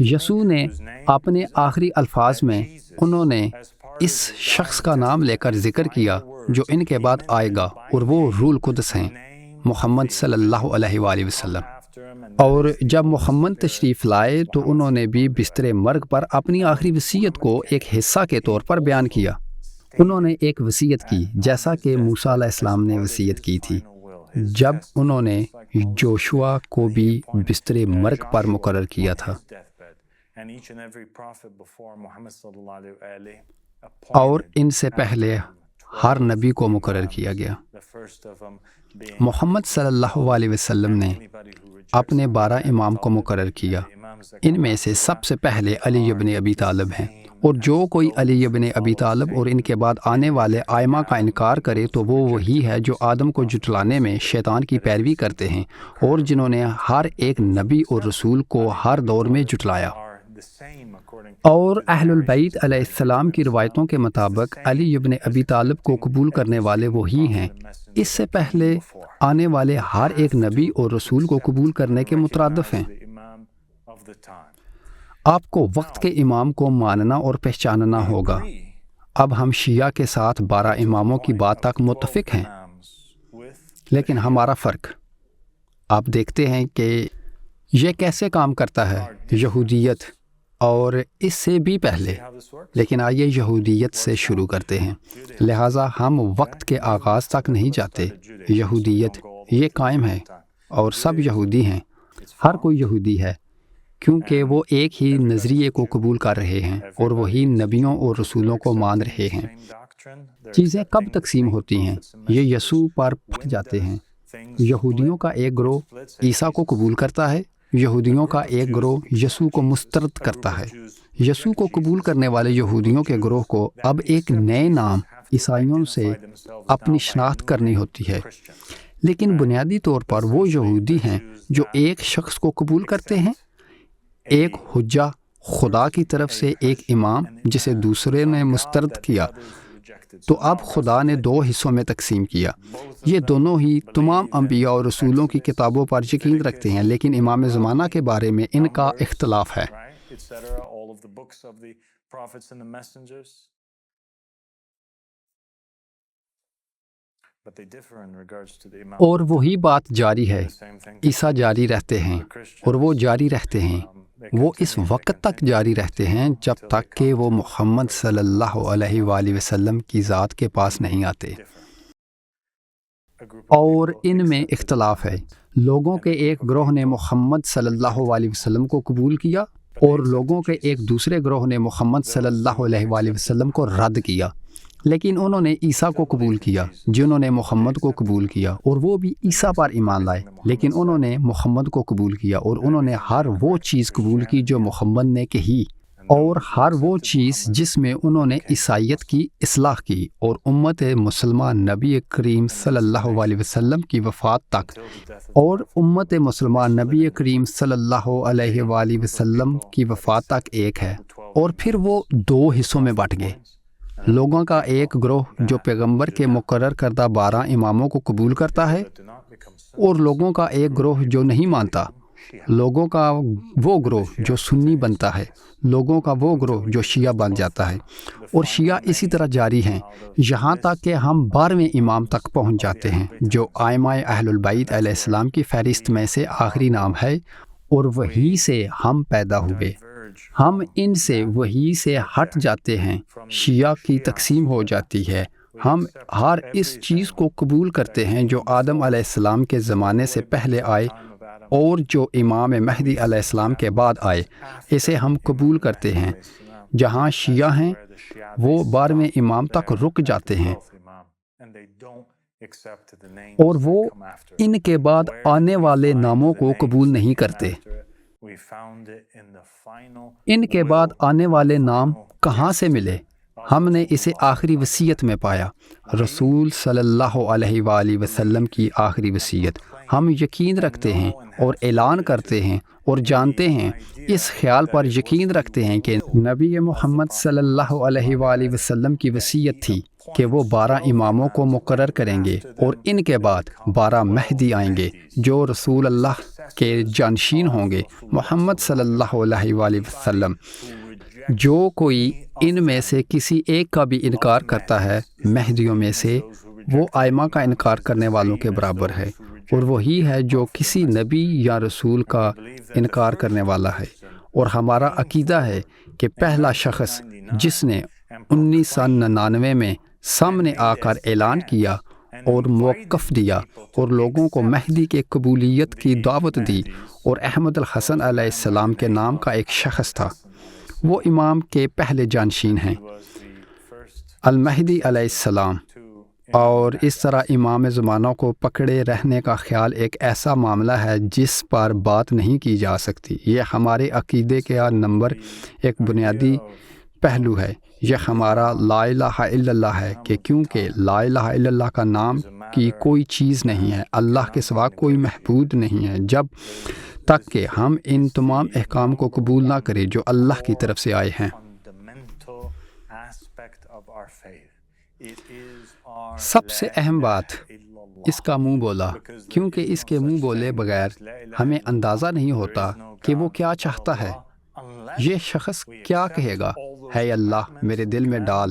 یسوع نے اپنے آخری الفاظ میں انہوں نے اس شخص کا نام لے کر ذکر کیا جو ان کے بعد آئے گا، اور وہ روح القدس ہیں، محمد صلی اللہ علیہ وآلہ وسلم۔ اور جب محمد تشریف لائے تو انہوں نے بھی بستر مرگ پر اپنی آخری وصیت کو ایک حصہ کے طور پر بیان کیا۔ انہوں نے ایک وصیت کی جیسا کہ موسیٰ علیہ السلام نے وصیت کی تھی، جب انہوں نے جوشوا کو بھی بستر مرگ پر مقرر کیا تھا، اور ان سے پہلے ہر نبی کو مقرر کیا گیا۔ محمد صلی اللہ علیہ وسلم نے اپنے 12 امام کو مقرر کیا۔ ان میں سے سب سے پہلے علی ابن ابی طالب ہیں، اور جو کوئی علی ابن ابی طالب اور ان کے بعد آنے والے ائمہ کا انکار کرے تو وہ وہی ہے جو آدم کو جھٹلانے میں شیطان کی پیروی کرتے ہیں، اور جنہوں نے ہر ایک نبی اور رسول کو ہر دور میں جھٹلایا۔ اور اہل البیت علیہ السلام کی روایتوں کے مطابق علی ابن ابی طالب کو قبول کرنے والے وہی ہیں، اس سے پہلے آنے والے ہر ایک نبی اور رسول کو قبول کرنے کے مترادف ہیں۔ of the time. آپ کو وقت کے امام کو ماننا اور پہچاننا ہوگا۔ اب ہم شیعہ کے ساتھ 12 اماموں کی بات تک متفق ہیں، لیکن ہمارا فرق آپ دیکھتے ہیں کہ یہ کیسے کام کرتا ہے یہودیت اور اس سے بھی پہلے، لیکن آئیے یہودیت سے شروع کرتے ہیں۔ لہٰذا ہم وقت کے آغاز تک نہیں جاتے۔ یہودیت یہ قائم ہے اور سب یہودی ہیں، ہر کوئی یہودی ہے، کیونکہ وہ ایک ہی نظریے کو قبول کر رہے ہیں اور وہی نبیوں اور رسولوں کو مان رہے ہیں۔ چیزیں کب تقسیم ہوتی ہیں؟ یہ یسوع پر پھٹ جاتے ہیں۔ یہودیوں کا ایک گروہ عیسیٰ کو قبول کرتا ہے، یہودیوں کا ایک گروہ یسوع کو مسترد کرتا ہے۔ یسوع کو قبول کرنے والے یہودیوں کے گروہ کو اب ایک نئے نام عیسائیوں سے اپنی شناخت کرنی ہوتی ہے، لیکن بنیادی طور پر وہ یہودی ہیں جو ایک شخص کو قبول کرتے ہیں، ایک حجہ خدا کی طرف سے ایک امام جسے دوسرے نے مسترد کیا۔ تو اب خدا نے 2 حصوں میں تقسیم کیا۔ یہ دونوں ہی تمام انبیاء اور رسولوں کی کتابوں پر یقین رکھتے ہیں، لیکن امام زمانہ کے بارے میں ان کا اختلاف ہے۔ اور وہی بات جاری ہے، عیسیٰ جاری رہتے ہیں اور وہ جاری رہتے ہیں، وہ اس وقت تک جاری رہتے ہیں جب تک کہ وہ محمد صلی اللہ علیہ وآلہ وسلم کی ذات کے پاس نہیں آتے۔ اور ان میں اختلاف ہے۔ لوگوں کے ایک گروہ نے محمد صلی اللہ علیہ وسلم کو قبول کیا اور لوگوں کے ایک دوسرے گروہ نے محمد صلی اللہ علیہ وآلہ وسلم کو رد کیا، لیکن انہوں نے عیسیٰ کو قبول کیا جنہوں نے محمد کو قبول کیا، اور وہ بھی عیسیٰ پر ایمان لائے، لیکن انہوں نے محمد کو قبول کیا، اور انہوں نے ہر وہ چیز قبول کی جو محمد نے کہی، اور ہر وہ چیز جس میں انہوں نے عیسائیت کی اصلاح کی، اور امت مسلمہ نبی کریم صلی اللہ علیہ وسلم کی وفات تک، اور امت مسلمہ نبی کریم صلی اللہ علیہ وآلہ وسلم کی وفات تک ایک ہے۔ اور پھر وہ 2 حصوں میں بٹ گئے۔ لوگوں کا ایک گروہ جو پیغمبر کے مقرر کردہ 12 اماموں کو قبول کرتا ہے، اور لوگوں کا ایک گروہ جو نہیں مانتا۔ لوگوں کا وہ گروہ جو سنی بنتا ہے، لوگوں کا وہ گروہ جو شیعہ بن جاتا ہے، اور شیعہ اسی طرح جاری ہیں یہاں تک کہ ہم 12ویں امام تک پہنچ جاتے ہیں جو ائمہ اہل البیت علیہ السلام کی فہرست میں سے آخری نام ہے، اور وہی سے ہم پیدا ہوئے۔ ہم ان سے وہی سے ہٹ جاتے ہیں، شیعہ کی تقسیم ہو جاتی ہے۔ ہم ہر اس چیز کو قبول کرتے ہیں جو آدم علیہ السلام کے زمانے سے پہلے آئے اور جو امام مہدی علیہ السلام کے بعد آئے، اسے ہم قبول کرتے ہیں۔ جہاں شیعہ ہیں وہ 12ویں امام تک رک جاتے ہیں، اور وہ ان کے بعد آنے والے ناموں کو قبول نہیں کرتے۔ ان کے بعد آنے والے نام کہاں سے ملے؟ ہم نے اسے آخری وصیت میں پایا، رسول صلی اللہ علیہ وآلہ وسلم کی آخری وصیت۔ ہم یقین رکھتے ہیں اور اعلان کرتے ہیں اور جانتے ہیں، اس خیال پر یقین رکھتے ہیں کہ نبی محمد صلی اللہ علیہ وآلہ وسلم کی وصیت تھی کہ وہ 12 اماموں کو مقرر کریں گے، اور ان کے بعد 12 مہدی آئیں گے جو رسول اللہ کے جانشین ہوں گے، محمد صلی اللہ علیہ وآلہ وسلم۔ جو کوئی ان میں سے کسی ایک کا بھی انکار کرتا ہے مہدیوں میں سے، وہ ائمہ کا انکار کرنے والوں کے برابر ہے، اور وہی ہے جو کسی نبی یا رسول کا انکار کرنے والا ہے۔ اور ہمارا عقیدہ ہے کہ پہلا شخص جس نے 1999 میں سامنے آ کر اعلان کیا اور موقف دیا اور لوگوں کو مہدی کے قبولیت کی دعوت دی، اور احمد الحسن علیہ السلام کے نام کا ایک شخص تھا، وہ امام کے پہلے جانشین ہیں، المہدی علیہ السلام۔ اور اس طرح امام زمانہ کو پکڑے رہنے کا خیال ایک ایسا معاملہ ہے جس پر بات نہیں کی جا سکتی۔ یہ ہمارے عقیدے کا نمبر ایک بنیادی پہلو ہے۔ یہ ہمارا لا الہ الا اللہ ہے کہ کیونکہ لا الہ الا اللہ کا نام کی کوئی چیز نہیں ہے، اللہ کے سوا کوئی معبود نہیں ہے، جب تک کہ ہم ان تمام احکام کو قبول نہ کریں جو اللہ کی طرف سے آئے ہیں۔ سب سے اہم بات اس کا منہ بولا، کیونکہ اس کے منہ بولے بغیر ہمیں اندازہ نہیں ہوتا کہ وہ کیا چاہتا ہے۔ یہ شخص کیا کہے گا، ہے اللہ میرے دل میں ڈال،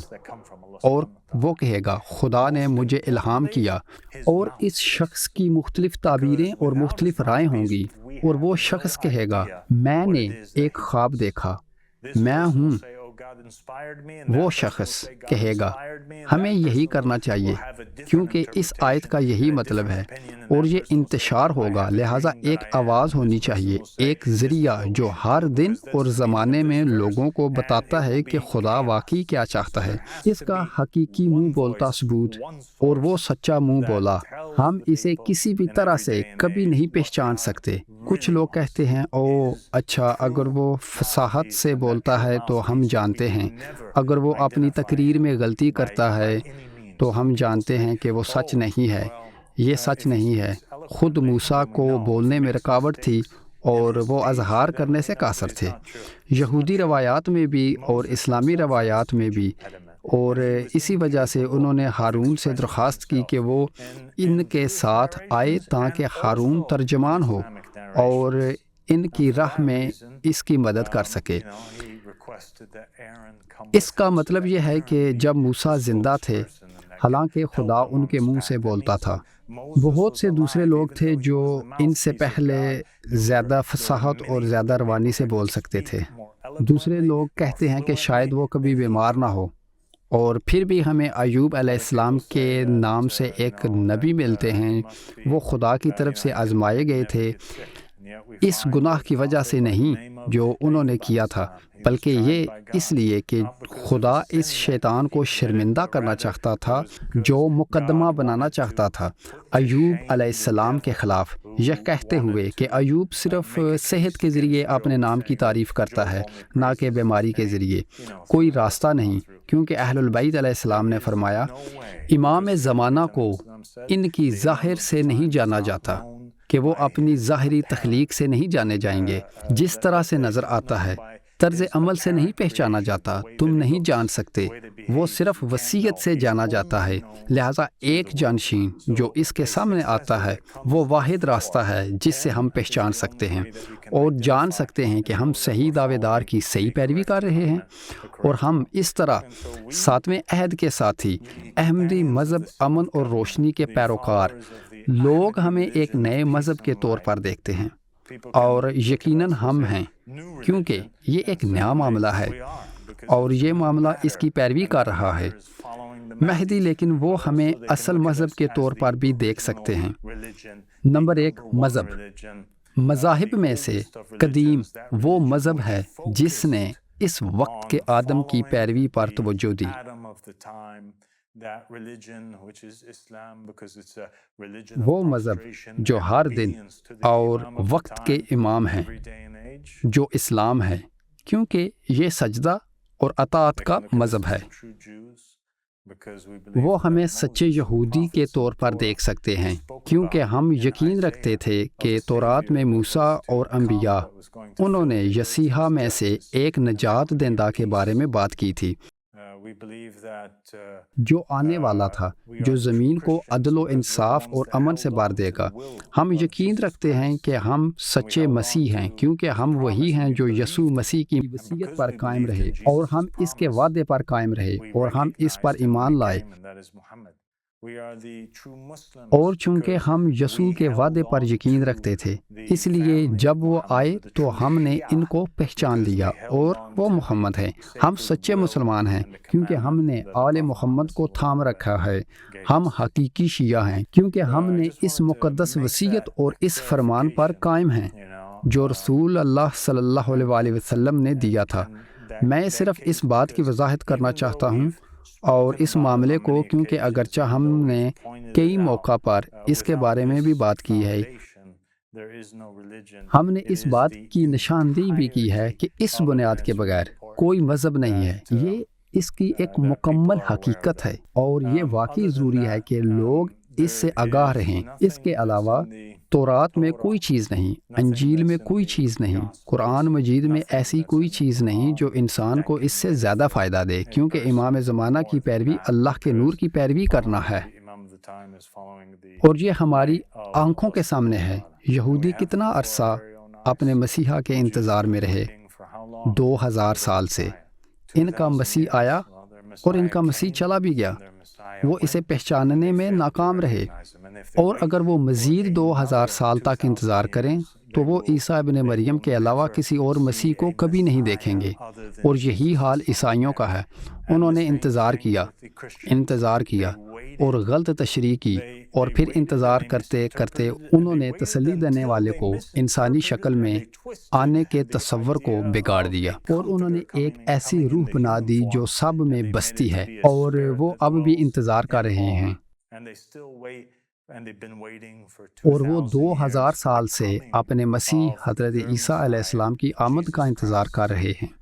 اور وہ کہے گا خدا نے مجھے الہام کیا، اور اس شخص کی مختلف تعبیریں اور مختلف رائے ہوں گی، اور وہ شخص کہے گا میں نے ایک خواب دیکھا، میں ہوں۔ وہ شخص کہے گا ہمیں یہی کرنا چاہیے، کیونکہ اس آیت کا یہی مطلب ہے، اور یہ انتشار ہوگا، لہٰذا ایک آواز ہونی چاہیے، ایک ذریعہ جو ہر دن اور زمانے میں لوگوں کو بتاتا ہے کہ خدا واقعی کیا چاہتا ہے۔ اس کا حقیقی منہ بولتا ثبوت، اور وہ سچا منہ بولا، ہم اسے کسی بھی طرح سے کبھی نہیں پہچان سکتے۔ کچھ لوگ کہتے ہیں او اچھا، اگر وہ فصاحت سے بولتا ہے تو ہم جانتے ہیں، اگر وہ اپنی تقریر میں غلطی کرتا ہے تو ہم جانتے ہیں کہ وہ سچ نہیں ہے۔ یہ سچ نہیں ہے، خود موسیٰ کو بولنے میں رکاوٹ تھی اور وہ اظہار کرنے سے قاصر تھے۔ یہودی روایات میں بھی اور اسلامی روایات میں بھی، اور اسی وجہ سے انہوں نے ہارون سے درخواست کی کہ وہ ان کے ساتھ آئے تاکہ ہارون ترجمان ہو اور ان کی راہ میں اس کی مدد کر سکے۔ اس کا مطلب یہ ہے کہ جب موسیٰ زندہ تھے، حالانکہ خدا ان کے منہ سے بولتا تھا، بہت سے دوسرے لوگ تھے جو ان سے پہلے زیادہ فصاحت اور زیادہ روانی سے بول سکتے تھے۔ دوسرے لوگ کہتے ہیں کہ شاید وہ کبھی بیمار نہ ہو، اور پھر بھی ہمیں ایوب علیہ السلام کے نام سے ایک نبی ملتے ہیں، وہ خدا کی طرف سے آزمائے گئے تھے، اس گناہ کی وجہ سے نہیں جو انہوں نے کیا تھا، بلکہ یہ اس لیے کہ خدا اس شیطان کو شرمندہ کرنا چاہتا تھا جو مقدمہ بنانا چاہتا تھا ایوب علیہ السلام کے خلاف، یہ کہتے ہوئے کہ ایوب صرف صحت کے ذریعے اپنے نام کی تعریف کرتا ہے، نہ کہ بیماری کے ذریعے۔ کوئی راستہ نہیں، کیونکہ اہل البیت علیہ السلام نے فرمایا امام زمانہ کو ان کی ظاہر سے نہیں جانا جاتا، کہ وہ اپنی ظاہری تخلیق سے نہیں جانے جائیں گے، جس طرح سے نظر آتا ہے، طرز عمل سے نہیں پہچانا جاتا، تم نہیں جان سکتے، وہ صرف وصیت سے جانا جاتا ہے۔ لہٰذا ایک جانشین جو اس کے سامنے آتا ہے وہ واحد راستہ ہے جس سے ہم پہچان سکتے ہیں اور جان سکتے ہیں کہ ہم صحیح دعوے دار کی صحیح پیروی کر رہے ہیں، اور ہم اس طرح ساتویں عہد کے ساتھی، احمدی مذہب امن اور روشنی کے پیروکار لوگ ہمیں ایک نئے مذہب کے طور پر دیکھتے ہیں، اور یقیناً ہم ہیں، کیونکہ یہ ایک نیا معاملہ ہے اور یہ معاملہ اس کی پیروی کر رہا ہے مہدی، لیکن وہ ہمیں اصل مذہب کے طور پر بھی دیکھ سکتے ہیں۔ نمبر 1، مذہب۔ مذاہب میں سے قدیم وہ مذہب ہے جس نے اس وقت کے آدم کی پیروی پر توجہ دی۔ وہ مذہب جو ہر دن اور وقت کے امام ہیں، جو اسلام ہے، کیونکہ یہ سجدہ اور اطاعت کا مذہب ہے۔ وہ ہمیں سچے یہودی کے طور پر دیکھ سکتے ہیں، کیونکہ ہم یقین رکھتے تھے کہ تورات میں موسیٰ اور انبیاء، انہوں نے یسیحا میں سے ایک نجات دہندہ کے بارے میں بات کی تھی جو آنے والا تھا، جو زمین کو عدل و انصاف اور امن سے بھر دے گا۔ ہم یقین رکھتے ہیں کہ ہم سچے مسیح ہیں، کیونکہ ہم وہی ہیں جو یسوع مسیح کی وصیت پر قائم رہے اور ہم اس کے وعدے پر قائم رہے اور ہم اس پر ایمان لائے، اور چونکہ ہم یسوع کے وعدے پر یقین رکھتے تھے، اس لیے جب وہ آئے تو ہم نے ان کو پہچان لیا، اور وہ محمد ہیں۔ ہم سچے مسلمان ہیں کیونکہ ہم نے آل محمد کو تھام رکھا ہے۔ ہم حقیقی شیعہ ہیں کیونکہ ہم نے اس مقدس وصیت اور اس فرمان پر قائم ہیں جو رسول اللہ صلی اللہ علیہ وسلم نے دیا تھا۔ میں صرف اس بات کی وضاحت کرنا چاہتا ہوں اور اس معاملے کو، کیونکہ اگرچہ ہم نے کئی موقع پر اس کے بارے میں بھی بات کی ہے، ہم نے اس بات کی نشاندہی بھی کی ہے کہ اس بنیاد کے بغیر کوئی مذہب نہیں ہے۔ یہ اس کی ایک مکمل حقیقت ہے، اور یہ واقعی ضروری ہے کہ لوگ اس سے آگاہ رہیں۔ اس کے علاوہ تورات میں کوئی چیز نہیں، انجیل میں کوئی چیز نہیں، قرآن مجید میں ایسی کوئی چیز نہیں جو انسان کو اس سے زیادہ فائدہ دے، کیونکہ امام زمانہ کی پیروی اللہ کے نور کی پیروی کرنا ہے، اور یہ ہماری آنکھوں کے سامنے ہے۔ یہودی کتنا عرصہ اپنے مسیحا کے انتظار میں رہے 2000 سال سے۔ ان کا مسیح آیا اور ان کا مسیح چلا بھی گیا، وہ اسے پہچاننے میں ناکام رہے، اور اگر وہ مزید 2000 سال تک انتظار کریں تو وہ عیسیٰ ابن مریم کے علاوہ کسی اور مسیح کو کبھی نہیں دیکھیں گے۔ اور یہی حال عیسائیوں کا ہے۔ انہوں نے انتظار کیا اور غلط تشریح کی، اور پھر انتظار کرتے کرتے انہوں نے تسلی دینے والے کو انسانی شکل میں آنے کے تصور کو بگاڑ دیا، اور انہوں نے ایک ایسی روح بنا دی جو سب میں بستی ہے، اور وہ اب بھی انتظار کر رہے ہیں، اور وہ 2000 سال سے اپنے مسیح حضرت عیسیٰ علیہ السلام کی آمد کا انتظار کر رہے ہیں۔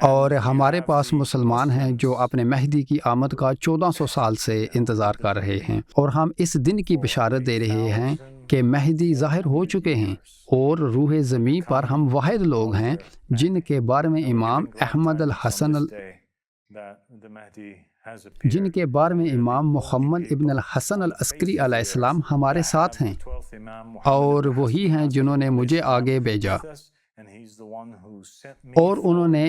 اور ہمارے پاس مسلمان ہیں جو اپنے مہدی کی آمد کا 1400 سال سے انتظار کر رہے ہیں، اور ہم اس دن کی بشارت دے رہے ہیں کہ مہدی ظاہر ہو چکے ہیں، اور روح زمین پر ہم واحد لوگ ہیں جن کے بارے میں امام محمد ابن الحسن العسکری علیہ السلام ہمارے ساتھ ہیں، اور وہی ہیں جنہوں نے مجھے آگے بھیجا، اور انہوں نے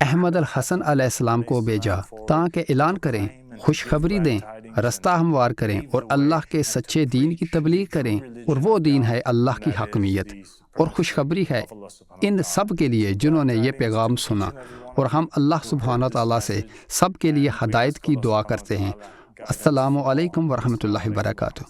احمد الحسن علیہ السلام کو بھیجا تاکہ اعلان کریں، خوشخبری دیں، رستہ ہموار کریں، اور اللہ کے سچے دین کی تبلیغ کریں، اور وہ دین ہے اللہ کی حاکمیت، اور خوشخبری ہے ان سب کے لیے جنہوں نے یہ پیغام سنا۔ اور ہم اللہ سبحانہ تعالیٰ سے سب کے لیے ہدایت کی دعا کرتے ہیں۔ السلام علیکم ورحمۃ اللہ وبرکاتہ۔